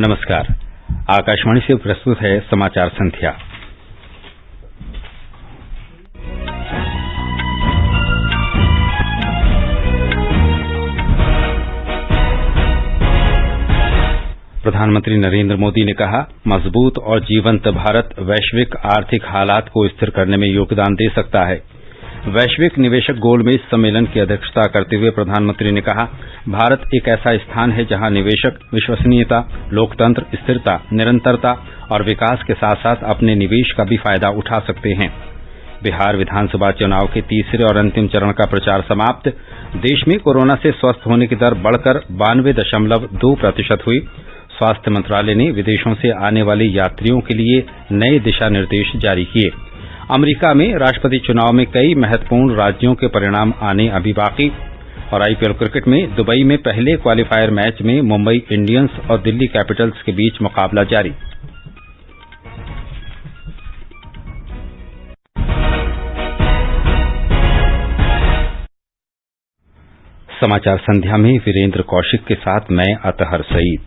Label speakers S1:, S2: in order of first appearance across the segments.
S1: नमस्कार। आकाशवाणी से प्रस्तुत है समाचार संध्या। प्रधानमंत्री नरेंद्र मोदी ने कहा, मजबूत और जीवंत भारत वैश्विक आर्थिक हालात को स्थिर करने में योगदान दे सकता है। वैश्विक निवेशक गोलमेज सम्मेलन की अध्यक्षता करते हुए प्रधानमंत्री ने कहा, भारत एक ऐसा स्थान है जहां निवेशक विश्वसनीयता, लोकतंत्र, स्थिरता, निरंतरता और विकास के साथ साथ अपने निवेश का भी फायदा उठा सकते हैं। बिहार विधानसभा चुनाव के तीसरे और अंतिम चरण का प्रचार समाप्त। देश में कोरोना से स्वस्थ होने की दर बढ़कर 92.2% हुई। स्वास्थ्य मंत्रालय ने विदेशों से आने वाले यात्रियों के लिए नए दिशा निर्देश जारी किए। अमेरिका में राष्ट्रपति चुनाव में कई महत्वपूर्ण राज्यों के परिणाम आने अभी बाकी। और आईपीएल क्रिकेट में दुबई में पहले क्वालीफायर मैच में मुंबई इंडियंस और दिल्ली कैपिटल्स के बीच मुकाबला जारी। समाचार संध्या में वीरेंद्र कौशिक के साथ मैं अतहर सईद।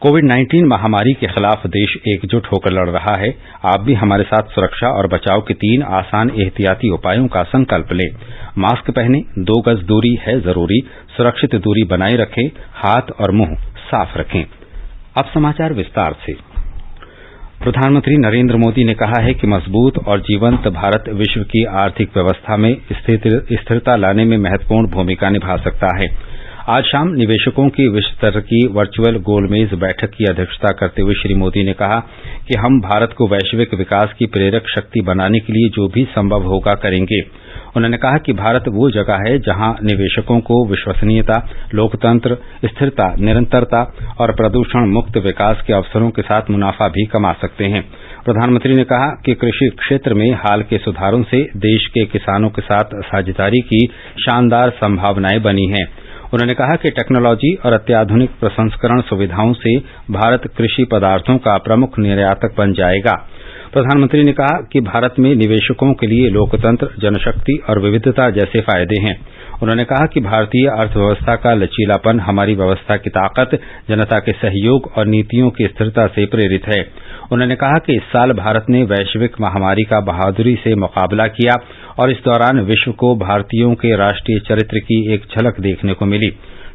S1: कोविड-19 महामारी के खिलाफ देश एकजुट होकर लड़ रहा है। आप भी हमारे साथ सुरक्षा और बचाव के 3 आसान एहतियाती उपायों का संकल्प लें। मास्क पहनें, 2 गज दूरी है जरूरी, सुरक्षित दूरी बनाए रखें, हाथ और मुंह साफ रखें। अब समाचार विस्तार से। प्रधानमंत्री नरेंद्र मोदी ने कहा है कि मजबूत और जीवंत भारत विश्व की आर्थिक व्यवस्था में स्थिरता लाने में महत्वपूर्ण भूमिका निभा सकता है। आज शाम निवेशकों की विश्व स्तर की वर्चुअल गोलमेज बैठक की अध्यक्षता करते हुए श्री मोदी ने कहा कि हम भारत को वैश्विक विकास की प्रेरक शक्ति बनाने के लिए जो भी संभव होगा करेंगे। उन्होंने कहा कि भारत वो जगह है जहां निवेशकों को विश्वसनीयता, लोकतंत्र, स्थिरता, निरंतरता और प्रदूषण मुक्त विकास के अवसरों के साथ मुनाफा भी कमा सकते हैं। प्रधानमंत्री ने कहा कि कृषि क्षेत्र में हाल के सुधारों से देश के किसानों के साथ साझेदारी की शानदार संभावनाएं बनी हैं। उन्होंने कहा कि टेक्नोलॉजी और अत्याधुनिक प्रसंस्करण सुविधाओं से भारत कृषि पदार्थों का प्रमुख निर्यातक बन जाएगा। प्रधानमंत्री ने कहा कि भारत में निवेशकों के लिए लोकतंत्र, जनशक्ति और विविधता जैसे फायदे हैं। उन्होंने कहा कि भारतीय अर्थव्यवस्था का लचीलापन हमारी व्यवस्था की ताकत, जनता के सहयोग और नीतियों की स्थिरता से प्रेरित है। उन्होंने कहा कि इस साल भारत ने वैश्विक महामारी का बहादुरी से मुकाबला किया और इस दौरान विश्व को भारतीयों के राष्ट्रीय चरित्र की एक झलक देखने को मिली।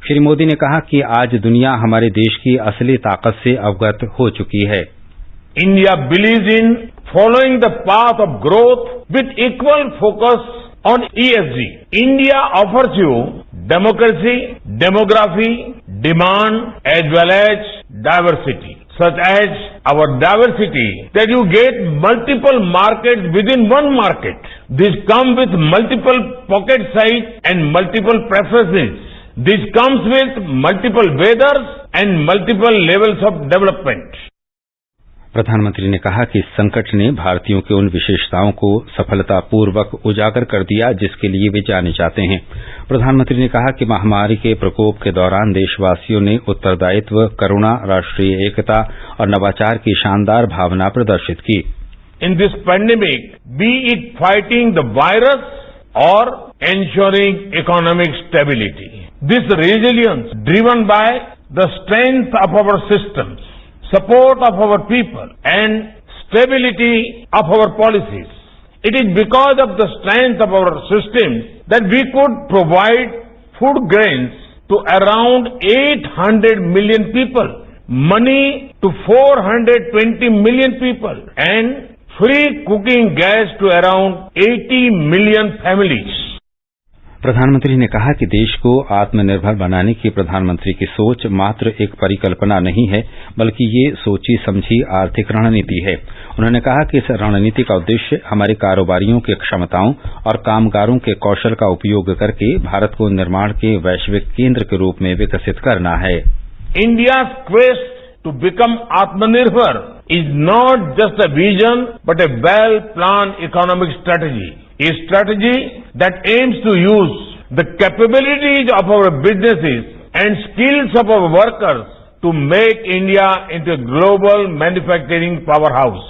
S1: श्री मोदी ने कहा कि आज दुनिया हमारे देश की असली ताकत से अवगत हो चुकी है।
S2: India believes in following the path of growth with equal focus on ESG. India offers you democracy, demography, demand as well as diversity. Such as our diversity that you get multiple markets within one market. This comes with multiple pocket size and multiple preferences. This comes with multiple weathers and multiple levels of development.
S1: प्रधानमंत्री ने कहा कि इस संकट ने भारतीयों के उन विशेषताओं को सफलतापूर्वक उजागर कर दिया जिसके लिए वे जाने जाते हैं। प्रधानमंत्री ने कहा कि महामारी के प्रकोप के दौरान देशवासियों ने उत्तरदायित्व, करुणा, राष्ट्रीय एकता और नवाचार की शानदार भावना प्रदर्शित की।
S2: In this pandemic, be it fighting the virus or ensuring economic stability, this resilience driven by the strength of our systems, support of our people and stability of our policies. It is because of the strength of our systems that we could provide food grains to around 800 million people, money to 420 million people and free cooking gas to around 80 million families.
S1: प्रधानमंत्री ने कहा कि देश को आत्मनिर्भर बनाने की प्रधानमंत्री की सोच मात्र एक परिकल्पना नहीं है, बल्कि ये सोची समझी आर्थिक रणनीति है। उन्होंने कहा कि इस रणनीति का उद्देश्य हमारे कारोबारियों की क्षमताओं और कामगारों के कौशल का उपयोग करके भारत को निर्माण के वैश्विक केंद्र के रूप में विकसित करना है।
S2: India's quest to become Atmanirbhar is not just a vision but a well-planned economic strategy. A strategy that aims to use the capabilities of our businesses and skills of our workers to make India into a global manufacturing powerhouse.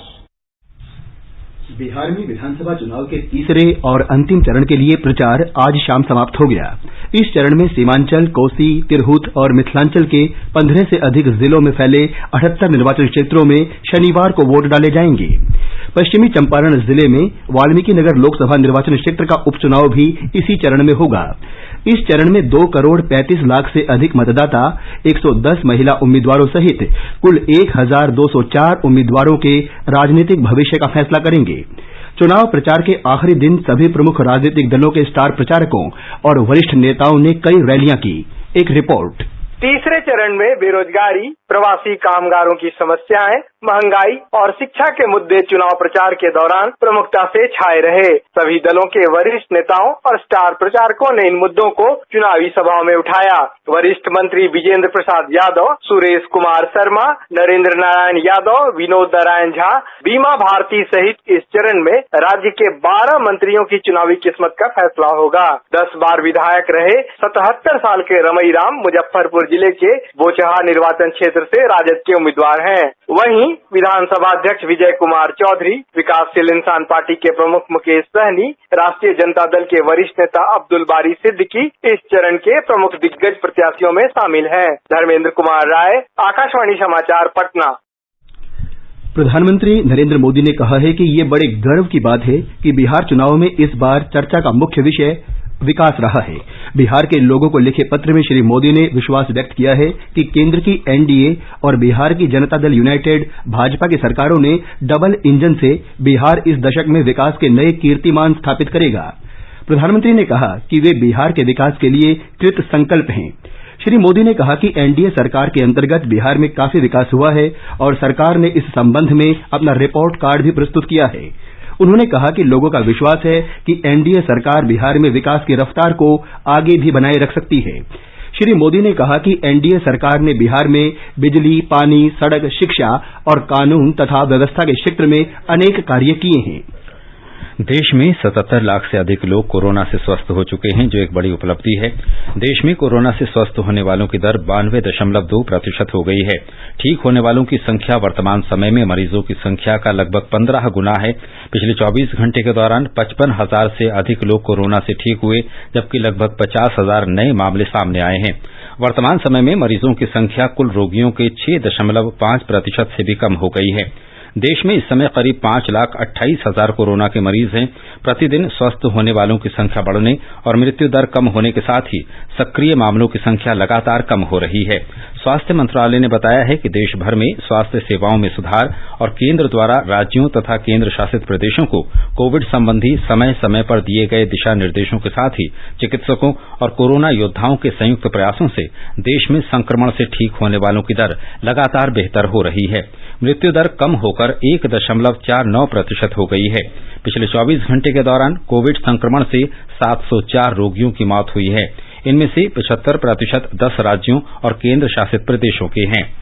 S3: Bihar में विधानसभा चुनाव के तीसरे और अंतिम चरण के लिए प्रचार आज शाम समाप्त हो गया। इस चरण में सीमांचल, कोसी, तिरहुत और मिथिलांचल के 15 से अधिक जिलों में फैले 78 निर्वाचन क्षेत्रों में शनिवार को वोट डाले जाएंगे। पश्चिमी चंपारण जिले में वाल्मीकिनगर लोकसभा निर्वाचन क्षेत्र का उपचुनाव भी इसी चरण में होगा। इस चरण में 2 करोड़ 35 लाख से अधिक मतदाता 110 महिला उम्मीदवारों सहित कुल 1204 उम्मीदवारों के राजनीतिक भविष्य का फैसला करेंगे। चुनाव प्रचार के आखिरी दिन सभी प्रमुख राजनीतिक दलों के स्टार प्रचारकों और वरिष्ठ नेताओं ने कई रैलियां की। एक रिपोर्ट।
S4: तीसरे चरण में बेरोजगारी, प्रवासी कामगारों की समस्याएं, महंगाई और शिक्षा के मुद्दे चुनाव प्रचार के दौरान प्रमुखता से छाए रहे। सभी दलों के वरिष्ठ नेताओं और स्टार प्रचारकों ने इन मुद्दों को चुनावी सभाओं में उठाया। वरिष्ठ मंत्री विजेंद्र प्रसाद यादव, सुरेश कुमार शर्मा, नरेंद्र नारायण यादव, विनोद नारायण झा, बीमा भारती सहित इस चरण में राज्य के 12 मंत्रियों की चुनावी किस्मत का फैसला होगा। 10 बार विधायक रहे 77 साल के रमई राम मुजफ्फरपुर जिले के बोचहा निर्वाचन क्षेत्र से राजद के उम्मीदवार हैं। वहीं विधानसभा अध्यक्ष विजय कुमार चौधरी, विकासशील इंसान पार्टी के प्रमुख मुकेश सहनी, राष्ट्रीय जनता दल के वरिष्ठ नेता अब्दुल बारी सिद्दीकी इस चरण के प्रमुख दिग्गज प्रत्याशियों में शामिल हैं। धर्मेंद्र कुमार राय, आकाशवाणी समाचार, पटना।
S3: प्रधानमंत्री नरेंद्र मोदी ने कहा है कि ये बड़े गर्व की बात है कि बिहार चुनाव में इस बार चर्चा का मुख्य विषय विकास रहा है। बिहार के लोगों को लिखे पत्र में श्री मोदी ने विश्वास व्यक्त किया है कि केंद्र की एनडीए और बिहार की जनता दल यूनाइटेड भाजपा की सरकारों ने डबल इंजन से बिहार इस दशक में विकास के नए कीर्तिमान स्थापित करेगा। प्रधानमंत्री ने कहा कि वे बिहार के विकास के लिए कृत संकल्प हैं। श्री मोदी ने कहा कि एनडीए सरकार के अंतर्गत बिहार में काफी विकास हुआ है और सरकार ने इस संबंध में अपना रिपोर्ट कार्ड भी प्रस्तुत किया है। उन्होंने कहा कि लोगों का विश्वास है कि एनडीए सरकार बिहार में विकास की रफ्तार को आगे भी बनाए रख सकती है। श्री मोदी ने कहा कि एनडीए सरकार ने बिहार में बिजली, पानी, सड़क, शिक्षा और कानून तथा व्यवस्था के क्षेत्र में अनेक कार्य किए हैं।
S1: देश में 77 लाख से अधिक लोग कोरोना से स्वस्थ हो चुके हैं, जो एक बड़ी उपलब्धि है। देश में कोरोना से स्वस्थ होने वालों की दर 92.2% हो गई है। ठीक होने वालों की संख्या वर्तमान समय में मरीजों की संख्या का लगभग 15 गुना है। पिछले 24 घंटे के दौरान 55,000 से अधिक लोग कोरोना से ठीक हुए, जबकि लगभग 50,000 नए मामले सामने आए हैं। वर्तमान समय में मरीजों की संख्या कुल रोगियों के 6.5% से भी कम हो गई है। देश में इस समय करीब 5,28,000 कोरोना के मरीज हैं। प्रतिदिन स्वस्थ होने वालों की संख्या बढ़ने और मृत्यु दर कम होने के साथ ही सक्रिय मामलों की संख्या लगातार कम हो रही है। स्वास्थ्य मंत्रालय ने बताया है कि देश भर में स्वास्थ्य सेवाओं में सुधार और केंद्र द्वारा राज्यों तथा केंद्र शासित प्रदेशों को कोविड संबंधी समय समय पर दिए गए दिशा निर्देशों के साथ ही चिकित्सकों और कोरोना योद्धाओं के संयुक्त प्रयासों से देश में संक्रमण से ठीक होने वालों की दर लगातार बेहतर हो रही है। मृत्यु दर कम होकर 1.49% हो गई है। पिछले 24 घंटे के दौरान कोविड संक्रमण से 704 रोगियों की मौत हुई है। इनमें से 75% 10 राज्यों और केंद्र शासित प्रदेशों के हैं।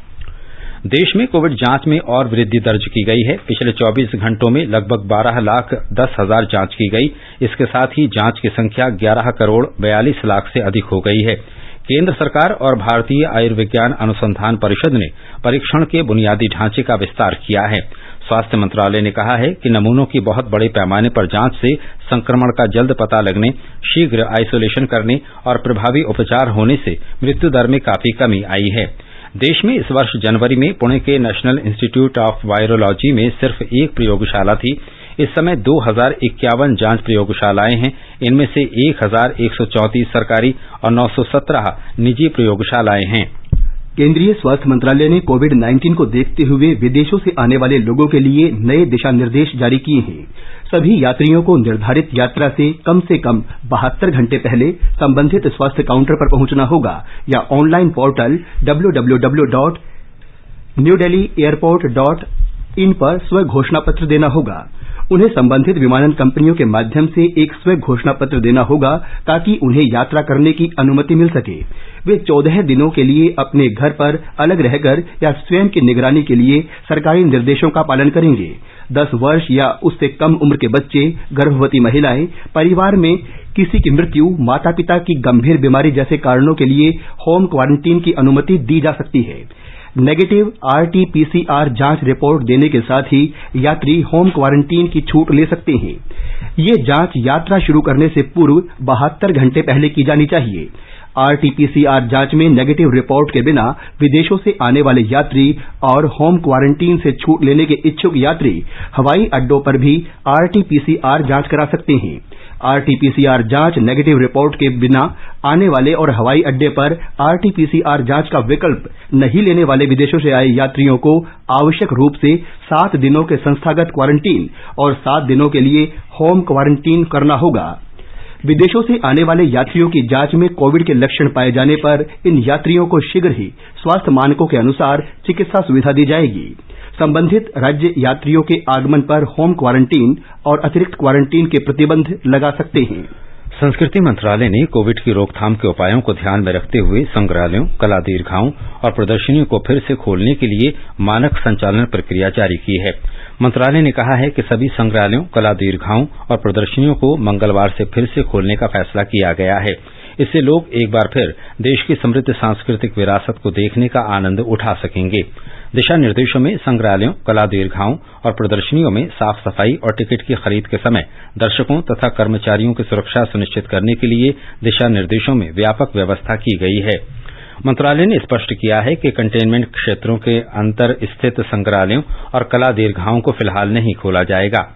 S1: देश में कोविड जांच में और वृद्धि दर्ज की गई है। पिछले 24 घंटों में लगभग 12,10,000 जांच की गई। इसके साथ ही जांच की संख्या 11,42,00,000 से अधिक हो गई है। केंद्र सरकार और भारतीय आयुर्विज्ञान अनुसंधान परिषद ने परीक्षण के बुनियादी ढांचे का विस्तार किया है। स्वास्थ्य मंत्रालय ने कहा है कि नमूनों की बहुत बड़े पैमाने पर जांच से संक्रमण का जल्द पता लगने, शीघ्र आइसोलेशन करने और प्रभावी उपचार होने से मृत्यु दर में काफी कमी आई है। देश में इस वर्ष जनवरी में पुणे के नेशनल इंस्टीट्यूट ऑफ वायरोलॉजी में सिर्फ एक प्रयोगशाला थी। इस समय 2,051 जांच प्रयोगशालाएं हैं। इनमें से 1,134 सरकारी और 917 निजी प्रयोगशालाएं हैं।
S3: केंद्रीय स्वास्थ्य मंत्रालय ने कोविड-19 को देखते हुए विदेशों से आने वाले लोगों के लिए नए दिशा निर्देश जारी किए हैं। सभी यात्रियों को निर्धारित यात्रा से कम 72 घंटे पहले संबंधित स्वास्थ्य काउंटर पर पहुंचना होगा या ऑनलाइन पोर्टल www.newdelhiairport.in पर स्व घोषणा पत्र देना होगा। उन्हें संबंधित विमानन कंपनियों के माध्यम से एक स्व घोषणा पत्र देना होगा ताकि उन्हें यात्रा करने की अनुमति मिल सके। वे 14 दिनों के लिए अपने घर पर अलग रहकर या स्वयं की निगरानी के लिए सरकारी निर्देशों का पालन करेंगे। 10 वर्ष या उससे कम उम्र के बच्चे, गर्भवती महिलाएं, परिवार में किसी की मृत्यु, माता पिता की गंभीर बीमारी जैसे कारणों के लिए होम क्वारंटीन की अनुमति दी जा सकती है। नेगेटिव RT-PCR जांच रिपोर्ट देने के साथ ही यात्री होम क्वारंटीन की छूट ले सकते हैं। ये जांच यात्रा शुरू करने से पूर्व 72 घंटे पहले की जानी चाहिए। RT-PCR जांच में नेगेटिव रिपोर्ट के बिना विदेशों से आने वाले यात्री और होम क्वारंटीन से छूट लेने के इच्छुक यात्री हवाई अड्डों पर भी RT-PCR जांच करा सकते हैं। RT-PCR जांच नेगेटिव रिपोर्ट के बिना आने वाले और हवाई अड्डे पर RT-PCR जांच का विकल्प नहीं लेने वाले विदेशों से आए यात्रियों को आवश्यक रूप से 7 दिनों के संस्थागत क्वारंटीन और 7 दिनों के लिए होम क्वारंटीन करना होगा। विदेशों से आने वाले यात्रियों की जांच में कोविड के लक्षण पाए जाने पर इन यात्रियों को शीघ्र ही स्वास्थ्य मानकों के अनुसार चिकित्सा सुविधा दी जाएगी। संबंधित राज्य यात्रियों के आगमन पर होम क्वारंटीन और अतिरिक्त क्वारंटीन के प्रतिबंध लगा सकते हैं।
S1: संस्कृति मंत्रालय ने कोविड की रोकथाम के उपायों को ध्यान में रखते हुए संग्रहालयों, कला दीर्घाओं और प्रदर्शनियों को फिर से खोलने के लिए मानक संचालन प्रक्रिया जारी की है। मंत्रालय ने कहा है कि सभी संग्रहालयों, कला दीर्घाओं और प्रदर्शनियों को मंगलवार से फिर से खोलने का फैसला किया गया है। इससे लोग एक बार फिर देश की समृद्ध सांस्कृतिक विरासत को देखने का आनंद उठा सकेंगे। दिशा निर्देशों में संग्रहालयों, कला दीर्घाओं और प्रदर्शनियों में साफ सफाई और टिकट की खरीद के समय दर्शकों तथा कर्मचारियों की सुरक्षा सुनिश्चित करने के लिए दिशा निर्देशों में व्यापक व्यवस्था की गई है। मंत्रालय ने स्पष्ट किया है कि कंटेनमेंट क्षेत्रों के अंतर स्थित संग्रहालयों और कला दीर्घाओं को फिलहाल नहीं खोला जाएगा।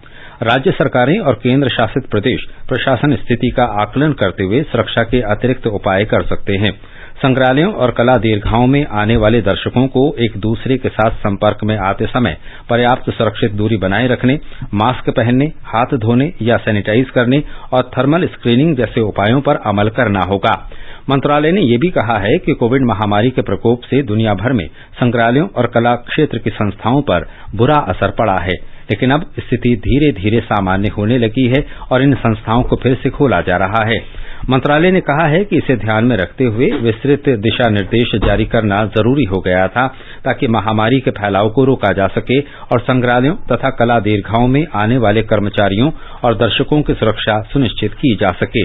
S1: राज्य सरकारें और केंद्र शासित प्रदेश प्रशासन स्थिति का आकलन करते हुए सुरक्षा के अतिरिक्त उपाय कर सकते हैं। संग्रहालयों और कला दीर्घाओं में आने वाले दर्शकों को एक दूसरे के साथ संपर्क में आते समय पर्याप्त सुरक्षित दूरी बनाए रखने, मास्क पहनने, हाथ धोने या सैनिटाइज करने और थर्मल स्क्रीनिंग जैसे उपायों पर अमल करना होगा। मंत्रालय ने यह भी कहा है कि कोविड महामारी के प्रकोप से दुनिया भर में संग्रहालयों और कला क्षेत्र की संस्थाओं पर बुरा असर पड़ा है, लेकिन अब स्थिति धीरे धीरे सामान्य होने लगी है और इन संस्थाओं को फिर से खोला जा रहा है। मंत्रालय ने कहा है कि इसे ध्यान में रखते हुए विस्तृत दिशा निर्देश जारी करना जरूरी हो गया था ताकि महामारी के फैलाव को रोका जा सके और संग्रहालयों तथा कला दीर्घाओं में आने वाले कर्मचारियों और दर्शकों की सुरक्षा सुनिश्चित की जा सके।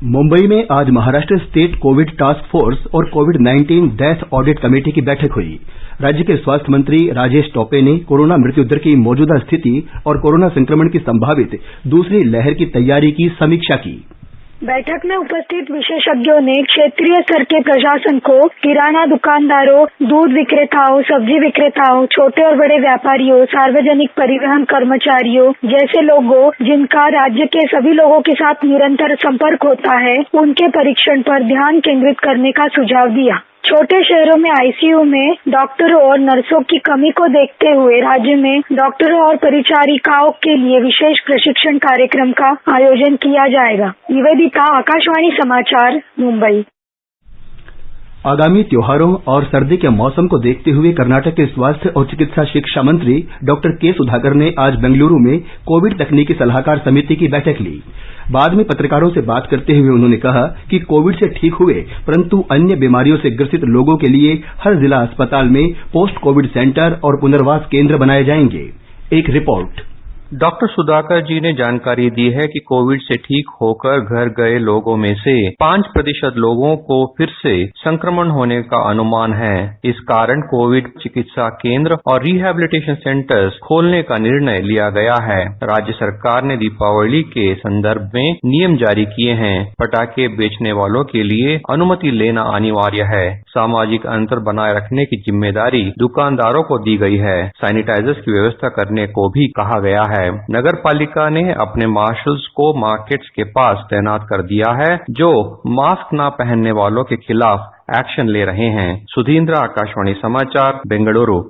S3: मुंबई में आज Maharashtra state Covid task force और कोविड-19 डेथ ऑडिट कमेटी की बैठक हुई। राज्य के स्वास्थ्य मंत्री राजेश टोपे ने कोरोना मृत्यु दर की मौजूदा स्थिति और कोरोना संक्रमण की संभावित दूसरी लहर की तैयारी की समीक्षा की।
S5: बैठक में उपस्थित विशेषज्ञों ने क्षेत्रीय स्तर के प्रशासन को किराना दुकानदारों, दूध विक्रेताओं, सब्जी विक्रेताओं, छोटे और बड़े व्यापारियों, सार्वजनिक परिवहन कर्मचारियों जैसे लोगों जिनका राज्य के सभी लोगों के साथ निरंतर संपर्क होता है, उनके परीक्षण पर ध्यान केंद्रित करने का सुझाव दिया। छोटे शहरों में आईसीयू में डॉक्टरों और नर्सों की कमी को देखते हुए राज्य में डॉक्टरों और परिचारिकाओं के लिए विशेष प्रशिक्षण कार्यक्रम का आयोजन किया जाएगा। निवेदिता, आकाशवाणी समाचार, मुंबई।
S3: आगामी त्योहारों और सर्दी के मौसम को देखते हुए कर्नाटक के स्वास्थ्य और चिकित्सा शिक्षा मंत्री डॉक्टर के सुधाकर ने आज बेंगलुरु में कोविड तकनीकी सलाहकार समिति की बैठक ली। बाद में पत्रकारों से बात करते हुए उन्होंने कहा कि कोविड से ठीक हुए परंतु अन्य बीमारियों से ग्रसित लोगों के लिए हर जिला अस्पताल में पोस्ट कोविड सेंटर और पुनर्वास केंद्र बनाए जाएंगे। एक रिपोर्ट।
S6: डॉक्टर सुधाकर जी ने जानकारी दी है कि कोविड से ठीक होकर घर गए लोगों में से 5% लोगों को फिर से संक्रमण होने का अनुमान है। इस कारण कोविड चिकित्सा केंद्र और रिहैबिलिटेशन सेंटर्स खोलने का निर्णय लिया गया है। राज्य सरकार ने दीपावली के संदर्भ में नियम जारी किए हैं। पटाखे बेचने वालों के लिए अनुमति लेना अनिवार्य है। सामाजिक अंतर बनाए रखने की जिम्मेदारी दुकानदारों को दी गई है। सैनिटाइजर्स की व्यवस्था करने को भी कहा गया है। नगर पालिका ने अपने मार्शल्स को मार्केट्स के पास तैनात कर दिया है जो मास्क न पहनने वालों के खिलाफ एक्शन ले रहे हैं। सुधींद्र, आकाशवाणी समाचार, बेंगलुरु।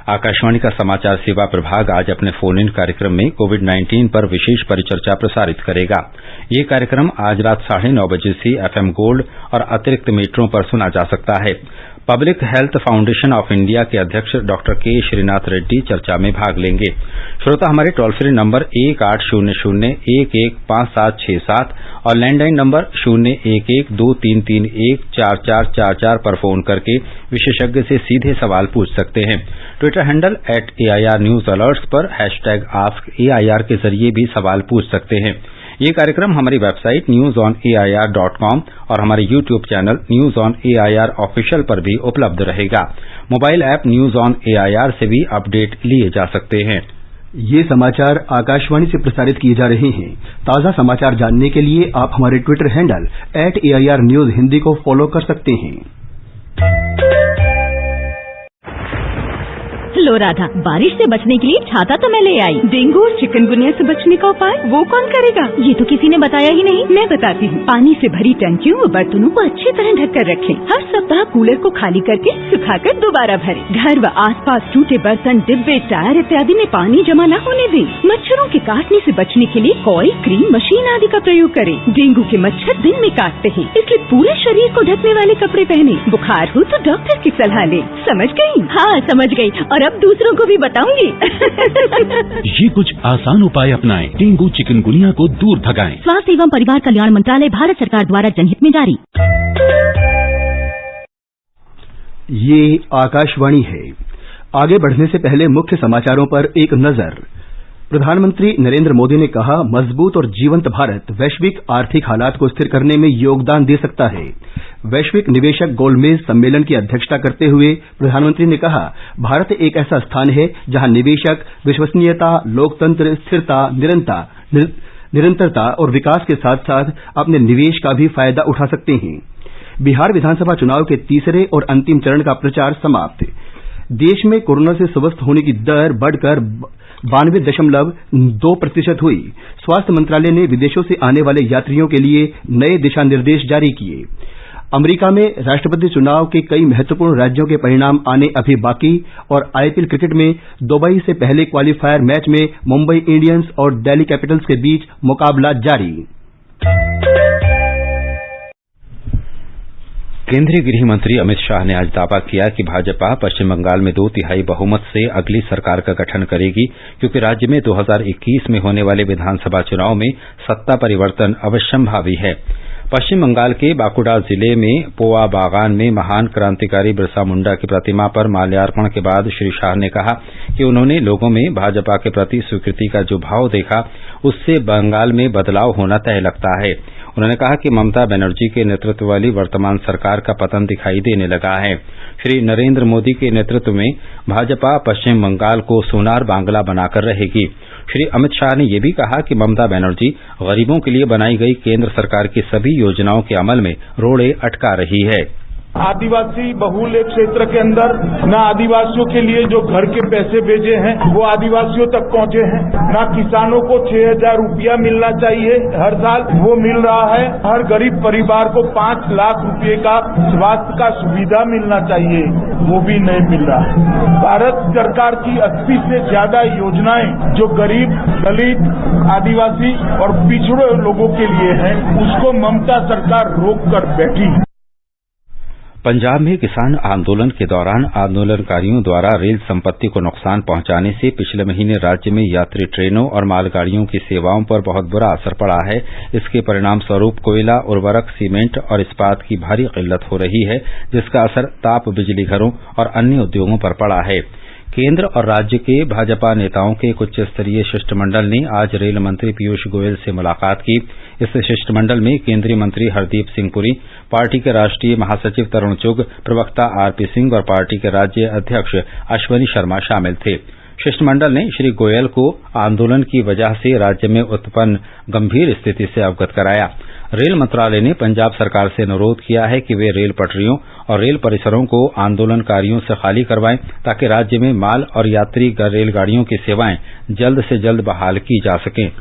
S1: आकाशवाणी का समाचार सेवा प्रभाग आज अपने फोन इन कार्यक्रम में कोविड-19 पर विशेष परिचर्चा प्रसारित करेगा। ये कार्यक्रम आज रात 9:30 बजे से FM गोल्ड और अतिरिक्त मीटरों पर सुना जा सकता है। Public health foundation of India के अध्यक्ष डॉक्टर के श्रीनाथ रेड्डी चर्चा में भाग लेंगे। श्रोता हमारे टोल फ्री नंबर 1800-115767 और लैंडलाइन नंबर 0112331444 पर फोन करके विशेषज्ञ से सीधे सवाल पूछ सकते हैं। Twitter handle @AIR News Alerts पर #AskAIR के जरिए भी सवाल पूछ सकते हैं। ये कार्यक्रम हमारी वेबसाइट newsonair.com और हमारे YouTube channel news on AIR official पर भी उपलब्ध रहेगा। Mobile app news on AIR से भी अपडेट लिए जा सकते हैं।
S3: ये समाचार आकाशवाणी से प्रसारित किए जा रहे हैं। ताज़ा समाचार जानने के लिए आप हमारे Twitter handle @AIR News Hindi को फॉलो कर सकते हैं।
S7: लो राधा, बारिश से बचने के लिए छाता तो मैं ले आई। डेंगू और चिकनगुनिया से बचने का उपाय वो कौन करेगा? ये तो किसी ने बताया ही नहीं। मैं बताती हूँ। पानी से भरी टंकियों और बर्तनों को अच्छी तरह ढक कर रखें। हर सप्ताह कूलर को खाली करके सुखाकर दोबारा भरें। घर व आसपास टूटे बर्तन, डिब्बे, टायर इत्यादि में पानी जमा न होने दें। मच्छरों के काटने से बचने के लिए कॉइल, क्रीम, मशीन आदि का प्रयोग करें। डेंगू के मच्छर दिन में काटते हैं, इसलिए पूरे शरीर को ढकने वाले कपड़े पहने। बुखार हो तो डॉक्टर की सलाह ले। समझ गयी? हाँ, समझ गयी। और अब दूसरों को भी बताऊंगी।
S8: ये कुछ आसान उपाय अपनाएं, डेंगू चिकनगुनिया को दूर भगाएं।
S7: स्वास्थ्य एवं परिवार कल्याण मंत्रालय, भारत सरकार द्वारा जनहित में जारी।
S3: ये आकाशवाणी है। आगे बढ़ने से पहले मुख्य समाचारों पर एक नजर। प्रधानमंत्री नरेंद्र मोदी ने कहा, मजबूत और जीवंत भारत वैश्विक आर्थिक हालात को स्थिर करने में योगदान दे सकता है। वैश्विक निवेशक गोलमेज सम्मेलन की अध्यक्षता करते हुए प्रधानमंत्री ने कहा, भारत एक ऐसा स्थान है जहां निवेशक विश्वसनीयता, लोकतंत्र, स्थिरता, निरंतरता और विकास के साथ साथ अपने निवेश का भी फायदा उठा सकते हैं। बिहार विधानसभा चुनाव के तीसरे और अंतिम चरण का प्रचार समाप्त। देश में कोरोना से स्वस्थ होने की दर बढ़कर 92.2% हुई। स्वास्थ्य मंत्रालय ने विदेशों से आने वाले यात्रियों के लिए नए दिशा निर्देश जारी किए। अमेरिका में राष्ट्रपति चुनाव के कई महत्वपूर्ण राज्यों के परिणाम आने अभी बाकी और IPL क्रिकेट में दुबई से पहले क्वालीफायर मैच में मुंबई इंडियंस और दिल्ली कैपिटल्स के बीच मुकाबला जारी।
S1: केंद्रीय गृह मंत्री अमित शाह ने आज दावा किया कि भाजपा पश्चिम बंगाल में 2/3 बहुमत से अगली सरकार का गठन करेगी, क्योंकि राज्य में 2021 में होने वाले विधानसभा चुनाव में सत्ता परिवर्तन अवश्यंभावी है। पश्चिम बंगाल के बांकुड़ा जिले में पोआ बागान में महान क्रांतिकारी बिरसा मुंडा की प्रतिमा पर माल्यार्पण के बाद श्री शाह ने कहा कि उन्होंने लोगों में भाजपा के प्रति स्वीकृति का जो भाव देखा, उससे बंगाल में बदलाव होना तय लगता है। उन्होंने कहा कि ममता बनर्जी के नेतृत्व वाली वर्तमान सरकार का पतन दिखाई देने लगा है। श्री नरेंद्र मोदी के नेतृत्व में भाजपा पश्चिम बंगाल को सोनार बांग्ला बनाकर रहेगी। श्री अमित शाह ने यह भी कहा कि ममता बनर्जी गरीबों के लिए बनाई गई केंद्र सरकार की सभी योजनाओं के अमल में रोड़े अटका रही है।
S2: आदिवासी बहुल क्षेत्र के अंदर न आदिवासियों के लिए जो घर के पैसे भेजे हैं वो आदिवासियों तक पहुंचे हैं, न किसानों को 6,000 रुपया मिलना चाहिए हर साल, वो मिल रहा है। हर गरीब परिवार को 5 लाख रुपए का स्वास्थ्य का सुविधा मिलना चाहिए, वो भी नहीं मिल रहा है। भारत सरकार की 80 से ज्यादा योजनाएं जो गरीब, दलित, आदिवासी और पिछड़े लोगों के लिए हैं, उसको ममता सरकार रोक कर बैठी है।
S1: पंजाब में किसान आंदोलन के दौरान आंदोलनकारियों द्वारा रेल संपत्ति को नुकसान पहुंचाने से पिछले महीने राज्य में यात्री ट्रेनों और मालगाड़ियों की सेवाओं पर बहुत बुरा असर पड़ा है। इसके परिणाम स्वरूप कोयला, उर्वरक, सीमेंट और इस्पात की भारी किल्लत हो रही है, जिसका असर ताप बिजली घरों और अन्य उद्योगों पर पड़ा है। केंद्र और राज्य के भाजपा नेताओं के एक उच्च स्तरीय शिष्टमंडल ने आज रेल मंत्री पीयूष गोयल से मुलाकात की। इस शिष्टमंडल में केंद्रीय मंत्री हरदीप सिंह पुरी, पार्टी के राष्ट्रीय महासचिव तरुण चुग, प्रवक्ता आरपी सिंह और पार्टी के राज्य अध्यक्ष अश्वनी शर्मा शामिल थे। शिष्टमंडल ने श्री गोयल को आंदोलन की वजह से राज्य में उत्पन्न गंभीर स्थिति से अवगत कराया। रेल मंत्रालय ने पंजाब सरकार से अनुरोध किया है कि वे रेल पटरियों और रेल परिसरों को आंदोलनकारियों से खाली करवाएं, ताकि राज्य में माल और यात्री रेलगाड़ियों की सेवाएं जल्द से जल्द बहाल की जा सकें।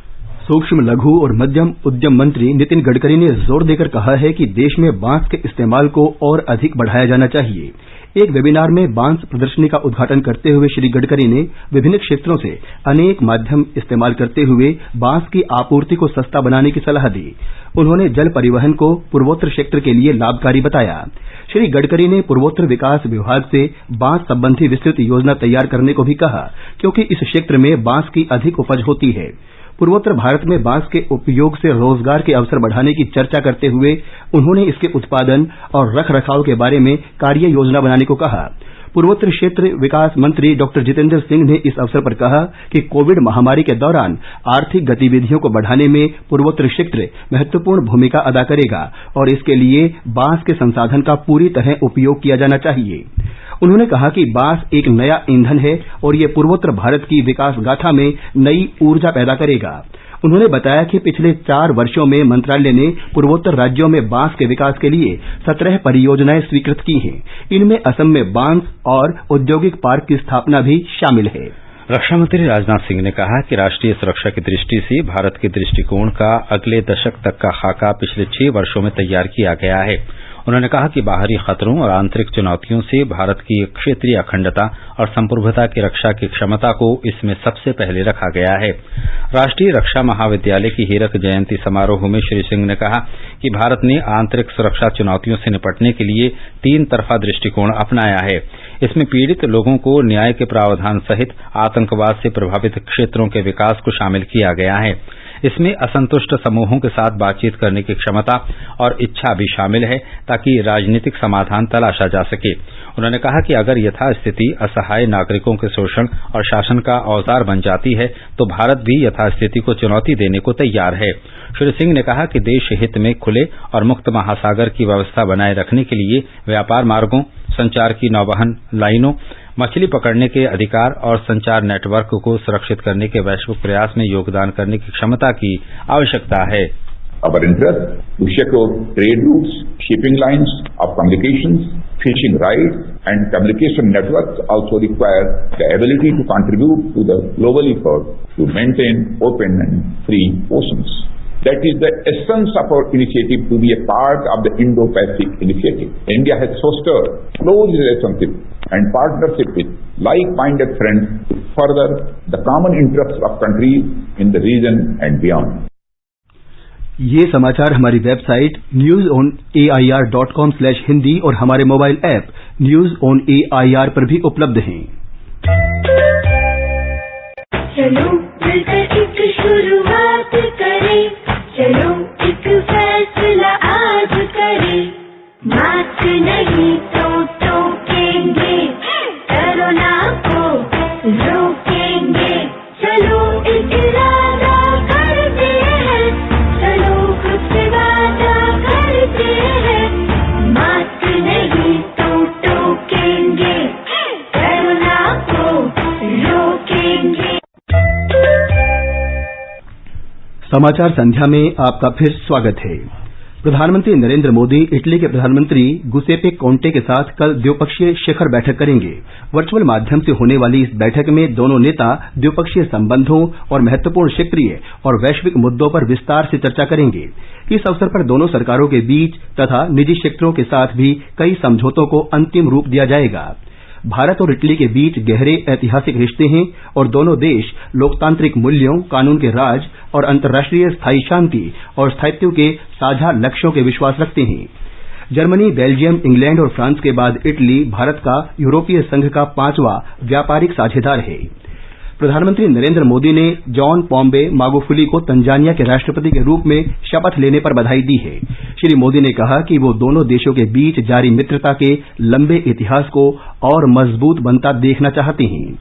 S3: सूक्ष्म, लघु और मध्यम उद्यम मंत्री नितिन गडकरी ने जोर देकर कहा है कि देश में बांस के इस्तेमाल को और अधिक बढ़ाया जाना चाहिए। एक वेबिनार में बांस प्रदर्शनी का उद्घाटन करते हुए श्री गडकरी ने विभिन्न क्षेत्रों से अनेक माध्यम इस्तेमाल करते हुए बांस की आपूर्ति को सस्ता बनाने की सलाह दी। उन्होंने जल परिवहन को पूर्वोत्तर क्षेत्र के लिए लाभकारी बताया। श्री गडकरी ने पूर्वोत्तर विकास विभाग से बांस संबंधी विस्तृत योजना तैयार करने को भी कहा, क्योंकि इस क्षेत्र में बांस की अधिक उपज होती है। पूर्वोत्तर भारत में बांस के उपयोग से रोजगार के अवसर बढ़ाने की चर्चा करते हुए उन्होंने इसके उत्पादन और रख रखाव के बारे में कार्य योजना बनाने को कहा। पूर्वोत्तर क्षेत्र विकास मंत्री डॉ जितेंद्र सिंह ने इस अवसर पर कहा कि कोविड महामारी के दौरान आर्थिक गतिविधियों को बढ़ाने में पूर्वोत्तर क्षेत्र महत्वपूर्ण भूमिका अदा करेगा और इसके लिए बांस के संसाधन का पूरी तरह उपयोग किया जाना चाहिए। उन्होंने कहा कि बांस एक नया ईंधन है और ये पूर्वोत्तर भारत की विकास गाथा में नई ऊर्जा पैदा करेगा। उन्होंने बताया कि पिछले 4 वर्षों में मंत्रालय ने पूर्वोत्तर राज्यों में बांस के विकास के लिए 17 परियोजनाएं स्वीकृत की हैं। इनमें असम में बांस और औद्योगिक पार्क की स्थापना भी शामिल है।
S1: रक्षा मंत्री राजनाथ सिंह ने कहा कि राष्ट्रीय सुरक्षा की दृष्टि से भारत के दृष्टिकोण का अगले दशक तक का खाका पिछले 6 वर्षों में तैयार किया गया है। उन्होंने कहा कि बाहरी खतरों और आंतरिक चुनौतियों से भारत की क्षेत्रीय अखंडता और संप्रभुता की रक्षा की क्षमता को इसमें सबसे पहले रखा गया है। राष्ट्रीय रक्षा महाविद्यालय की हीरक जयंती समारोह में श्री सिंह ने कहा कि भारत ने आंतरिक सुरक्षा चुनौतियों से निपटने के लिए 3 तरफा दृष्टिकोण अपनाया है। इसमें पीड़ित लोगों को न्याय के प्रावधान सहित आतंकवाद से प्रभावित क्षेत्रों के विकास को शामिल किया गया है। इसमें असंतुष्ट समूहों के साथ बातचीत करने की क्षमता और इच्छा भी शामिल है ताकि राजनीतिक समाधान तलाशा जा सके। उन्होंने कहा कि अगर यथास्थिति असहाय नागरिकों के शोषण और शासन का औजार बन जाती है तो भारत भी यथास्थिति को चुनौती देने को तैयार है। श्री सिंह ने कहा कि देश हित में खुले और मुक्त महासागर की व्यवस्था बनाए रखने के लिए व्यापार मार्गों, संचार की नौवहन लाइनों, मछली पकड़ने के अधिकार और संचार नेटवर्क को सुरक्षित करने के वैश्विक प्रयास में योगदान करने की क्षमता की आवश्यकता है।
S9: Our interest to secure trade routes, shipping lines of communications, fishing rights, and communication networks also require the ability to contribute to the global effort to maintain open and free oceans. That is the essence of our initiative to be a part of the Indo-Pacific initiative. India has fostered close relationship and partnership with like-minded friends to further the common interests of countries in the region and beyond.
S3: ये समाचार हमारी website newsonair.com/hindi और हमारे mobile app news on AIR पर भी उपलब्ध हैं।
S10: चलो मिलकर एक शुरुआत करें, चलो एक फैसला आज करें, मास्क नहीं तो टोकेंगे, कोरोना को रोकेंगे, चलो एक इरादा करते हैं, चलो खुद से वादा करते हैं, मास्क नहीं तो टोकेंगे, कोरोना को रोकेंगे।
S3: समाचार संध्या में आपका फिर स्वागत है। प्रधानमंत्री नरेंद्र मोदी इटली के प्रधानमंत्री गुसेपे कोंटे के साथ कल द्विपक्षीय शिखर बैठक करेंगे। वर्चुअल माध्यम से होने वाली इस बैठक में दोनों नेता द्विपक्षीय संबंधों और महत्वपूर्ण क्षेत्रीय और वैश्विक मुद्दों पर विस्तार से चर्चा करेंगे। इस अवसर पर दोनों सरकारों के बीच तथा निजी क्षेत्रों के साथ भी कई समझौतों को अंतिम रूप दिया जाएगा। भारत और इटली के बीच गहरे ऐतिहासिक रिश्ते हैं और दोनों देश लोकतांत्रिक मूल्यों, कानून के राज और अंतर्राष्ट्रीय स्थायी शांति और स्थायित्व के साझा लक्ष्यों के विश्वास रखते हैं। जर्मनी, बेल्जियम, इंग्लैंड और फ्रांस के बाद इटली भारत का यूरोपीय संघ का 5वां व्यापारिक साझेदार है। प्रधानमंत्री नरेंद्र मोदी ने जॉन पोम्बे मागुफुली को तंजानिया के राष्ट्रपति के रूप में शपथ लेने पर बधाई दी है। श्री मोदी ने कहा कि वो दोनों देशों के बीच जारी मित्रता के लंबे इतिहास को और मजबूत बनता देखना चाहते हैं।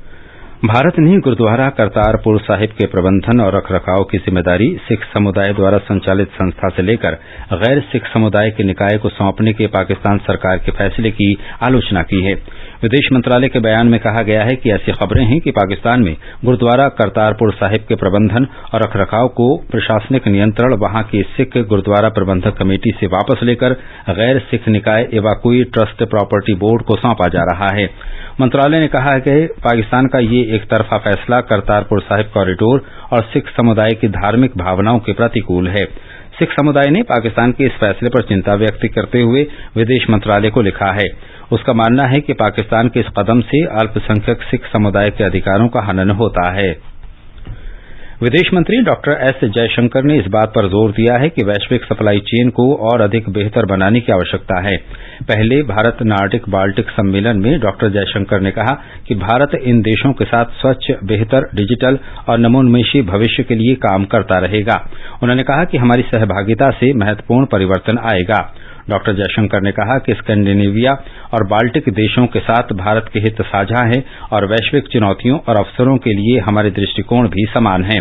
S1: भारत ने गुरुद्वारा करतारपुर साहिब के प्रबंधन और रखरखाव की जिम्मेदारी सिख समुदाय द्वारा संचालित संस्था से लेकर गैर सिख समुदाय के निकाय को सौंपने के पाकिस्तान सरकार के फैसले की आलोचना की है। विदेश मंत्रालय के बयान में कहा गया है कि ऐसी खबरें हैं कि पाकिस्तान में गुरुद्वारा करतारपुर साहिब के प्रबंधन और रखरखाव को प्रशासनिक नियंत्रण वहां की सिख गुरुद्वारा प्रबंधक कमेटी से वापस लेकर गैर सिख निकाय एवाकुई ट्रस्ट प्रॉपर्टी बोर्ड को सौंपा जा रहा है। मंत्रालय ने कहा है कि पाकिस्तान का ये एक तरफा फैसला करतारपुर साहिब कॉरिडोर और सिख समुदाय की धार्मिक भावनाओं के प्रतिकूल है। सिख समुदाय ने पाकिस्तान के इस फैसले पर चिंता व्यक्त करते हुए विदेश मंत्रालय को लिखा है। उसका मानना है कि पाकिस्तान के इस कदम से अल्पसंख्यक सिख समुदाय के अधिकारों का हनन होता है। विदेश मंत्री डॉक्टर एस जयशंकर ने इस बात पर जोर दिया है कि वैश्विक सप्लाई चेन को और अधिक बेहतर बनाने की आवश्यकता है। पहले भारत नार्डिक बाल्टिक सम्मेलन में डॉक्टर जयशंकर ने कहा कि भारत इन देशों के साथ स्वच्छ, बेहतर, डिजिटल और नवोन्मेषी भविष्य के लिए काम करता रहेगा। उन्होंने कहा कि हमारी सहभागिता से महत्वपूर्ण परिवर्तन आएगा। डॉक्टर जयशंकर ने कहा कि स्कैंडिनेविया और बाल्टिक देशों के साथ भारत के हित साझा हैं और वैश्विक चुनौतियों और अवसरों के लिए हमारे दृष्टिकोण भी समान हैं।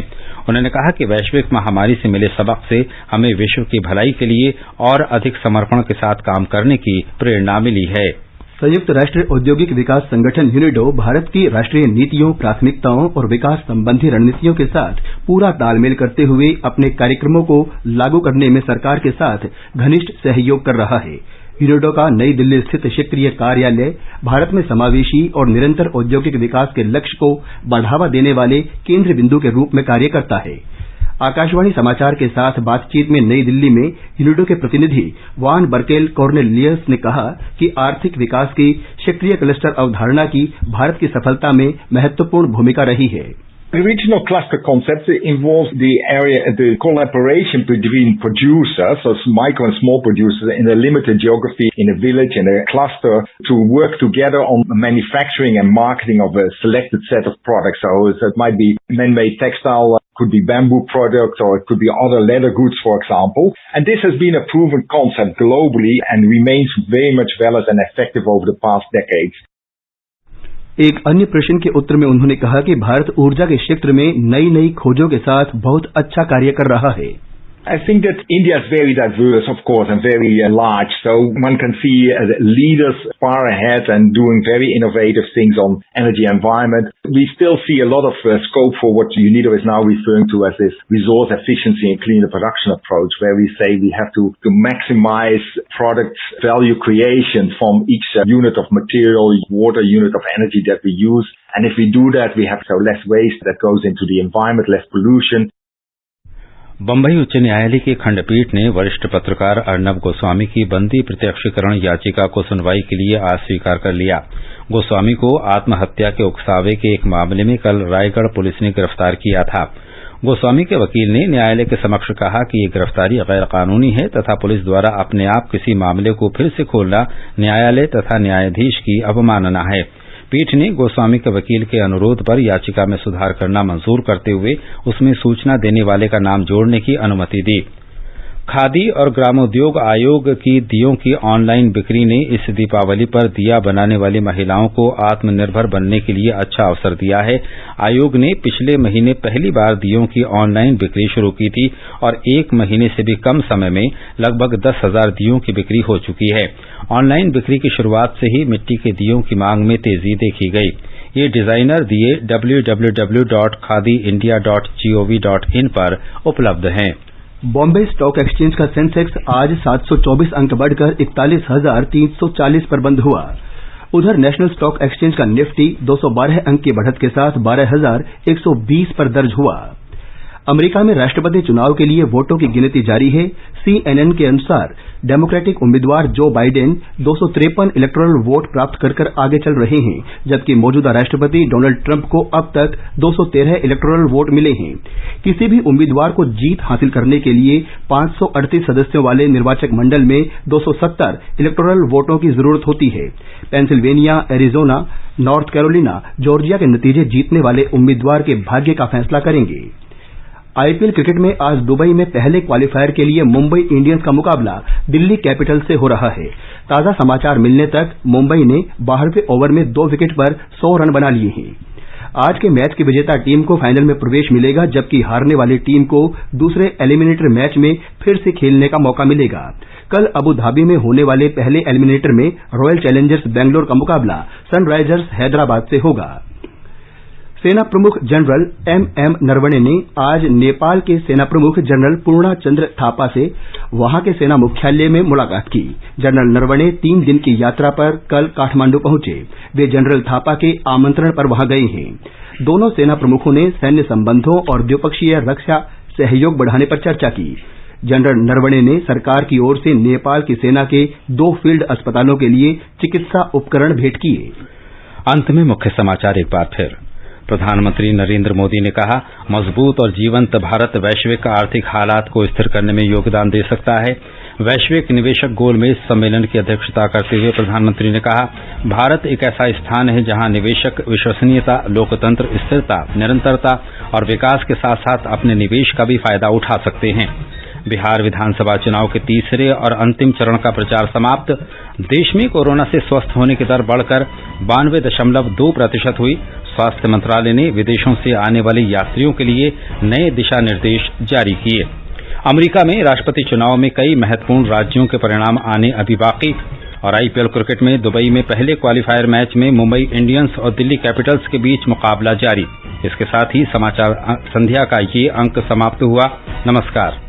S1: उन्होंने कहा कि वैश्विक महामारी से मिले सबक से हमें विश्व की भलाई के लिए और अधिक समर्पण के साथ काम करने की प्रेरणा मिली है।
S3: संयुक्त राष्ट्र औद्योगिक विकास संगठन यूनिडो भारत की राष्ट्रीय नीतियों, प्राथमिकताओं और विकास संबंधी रणनीतियों के साथ पूरा तालमेल करते हुए अपने कार्यक्रमों को लागू करने में सरकार के साथ घनिष्ठ सहयोग कर रहा है। यूनिडो का नई दिल्ली स्थित क्षेत्रीय कार्यालय भारत में समावेशी और निरंतर औद्योगिक विकास के लक्ष्य को बढ़ावा देने वाले केंद्र बिंदु के रूप में कार्य करता है। आकाशवाणी समाचार के साथ बातचीत में नई दिल्ली में यूनिडो के प्रतिनिधि वान बर्केल कॉर्नेलियस ने कहा कि आर्थिक विकास की क्षेत्रीय क्लस्टर अवधारणा की भारत की सफलता में महत्वपूर्ण भूमिका रही है।
S11: The regional cluster concept involves the collaboration between producers, so micro and small producers in a limited geography, in a village, in a cluster, to work together on manufacturing and marketing of a selected set of products. So it might be man-made textile, could be bamboo products, or it could be other leather goods, for example. And this has been a proven concept globally and remains very much valid and effective over the past decades.
S3: एक अन्य प्रश्न के उत्तर में उन्होंने कहा कि भारत ऊर्जा के क्षेत्र में नई नई खोजों के साथ बहुत अच्छा कार्य कर रहा है।
S11: I think that India is very diverse, of course, and very large. So one can see leaders far ahead and doing very innovative things on energy environment. We still see a lot of scope for what UNIDO is now referring to as this resource efficiency and cleaner production approach, where we say we have to maximize product value creation from each unit of material, water unit of energy that we use. And if we do that, we have so less waste that goes into the environment, less pollution.
S1: Bombay उच्च न्यायालय की खंडपीठ ने वरिष्ठ पत्रकार अर्नब गोस्वामी की बंदी प्रत्यक्षीकरण याचिका को सुनवाई के लिए आज स्वीकार कर लिया। गोस्वामी को आत्महत्या के उकसावे के एक मामले में कल रायगढ़ पुलिस ने गिरफ्तार किया था। गोस्वामी के वकील ने न्यायालय के समक्ष कहा कि ये गिरफ्तारी गैर कानूनी है तथा पुलिस द्वारा अपने आप किसी मामले को फिर से खोलना न्यायालय तथा न्यायाधीश की अवमानना है। पीठ ने गोस्वामी के वकील के अनुरोध पर याचिका में सुधार करना मंजूर करते हुए उसमें सूचना देने वाले का नाम जोड़ने की अनुमति दी। खादी और ग्रामोद्योग आयोग की दीयों की ऑनलाइन बिक्री ने इस दीपावली पर दिया बनाने वाली महिलाओं को आत्मनिर्भर बनने के लिए अच्छा अवसर दिया है। आयोग ने पिछले महीने पहली बार दीयों की ऑनलाइन बिक्री शुरू की थी और एक महीने से भी कम समय में लगभग 10,000 दीयों की बिक्री हो चुकी है। ऑनलाइन बिक्री की शुरुआत से ही मिट्टी के दीयों की मांग में तेजी देखी गई। ये डिजाइनर दिए www.khadiindia.gov.in पर उपलब्ध हैं।
S3: बॉम्बे स्टॉक एक्सचेंज का सेंसेक्स आज 724 अंक बढ़कर 41,340 पर बंद हुआ। उधर नेशनल स्टॉक एक्सचेंज का निफ्टी 212 अंक की बढ़त के साथ 12,120 पर दर्ज हुआ। अमेरिका में राष्ट्रपति चुनाव के लिए वोटों की गिनती जारी है। CNN के अनुसार डेमोक्रेटिक उम्मीदवार जो बाइडेन 253 इलेक्टोरल वोट प्राप्त कर आगे चल रहे हैं, जबकि मौजूदा राष्ट्रपति डोनाल्ड ट्रंप को अब तक 213 इलेक्टोरल वोट मिले हैं। किसी भी उम्मीदवार को जीत हासिल करने के लिए 538 सदस्यों वाले निर्वाचक मंडल में 270 इलेक्टोरल वोटों की जरूरत होती है। Pennsylvania, Arizona, north Carolina, Georgia के नतीजे जीतने वाले उम्मीदवार के भाग्य का फैसला करेंगे। आईपीएल क्रिकेट में आज दुबई में पहले क्वालीफायर के लिए मुंबई इंडियंस का मुकाबला दिल्ली कैपिटल्स से हो रहा है। ताजा समाचार मिलने तक मुंबई ने 12वें ओवर में 2 विकेट पर 100 रन बना लिए हैं। आज के मैच की विजेता टीम को फाइनल में प्रवेश मिलेगा, जबकि हारने वाली टीम को दूसरे एलिमिनेटर मैच में फिर से खेलने का मौका मिलेगा। कल अबू धाबी में होने वाले पहले एलिमिनेटर में रॉयल चैलेंजर्स बेंगलोर का मुकाबला सनराइजर्स हैदराबाद से होगा। सेना प्रमुख जनरल MM नरवणे ने आज नेपाल के सेना प्रमुख जनरल पूर्णा चंद्र थापा से वहां के सेना मुख्यालय में मुलाकात की। जनरल नरवणे 3 दिन की यात्रा पर कल काठमांडू पहुंचे। वे जनरल थापा के आमंत्रण पर वहां गए हैं। दोनों सेना प्रमुखों ने सैन्य संबंधों और द्विपक्षीय रक्षा सहयोग बढ़ाने पर चर्चा की। जनरल नरवणे ने सरकार की ओर से नेपाल की सेना के 2 फील्ड अस्पतालों के लिए चिकित्सा उपकरण भेंट किए।
S1: अंत में मुख्य समाचार एक बार फिर। प्रधानमंत्री नरेंद्र मोदी ने कहा, मजबूत और जीवंत भारत वैश्विक आर्थिक हालात को स्थिर करने में योगदान दे सकता है। वैश्विक निवेशक गोलमेज सम्मेलन की अध्यक्षता करते हुए प्रधानमंत्री ने कहा, भारत एक ऐसा स्थान है जहां निवेशक विश्वसनीयता, लोकतंत्र, स्थिरता, निरंतरता और विकास के साथ साथ अपने निवेश का भी फायदा उठा सकते हैं। बिहार विधानसभा चुनाव के तीसरे और अंतिम चरण का प्रचार समाप्त। देश में कोरोना से स्वस्थ होने की दर बढ़कर 92.2% हुई। स्वास्थ्य मंत्रालय ने विदेशों से आने वाले यात्रियों के लिए नए दिशा निर्देश जारी किए। अमेरिका में राष्ट्रपति चुनाव में कई महत्वपूर्ण राज्यों के परिणाम आने अभी बाकी। और आईपीएल क्रिकेट में दुबई में पहले क्वालीफायर मैच में मुंबई इंडियंस और दिल्ली कैपिटल्स के बीच मुकाबला जारी। इसके साथ ही समाचार संध्या का ये अंक समाप्त हुआ। नमस्कार।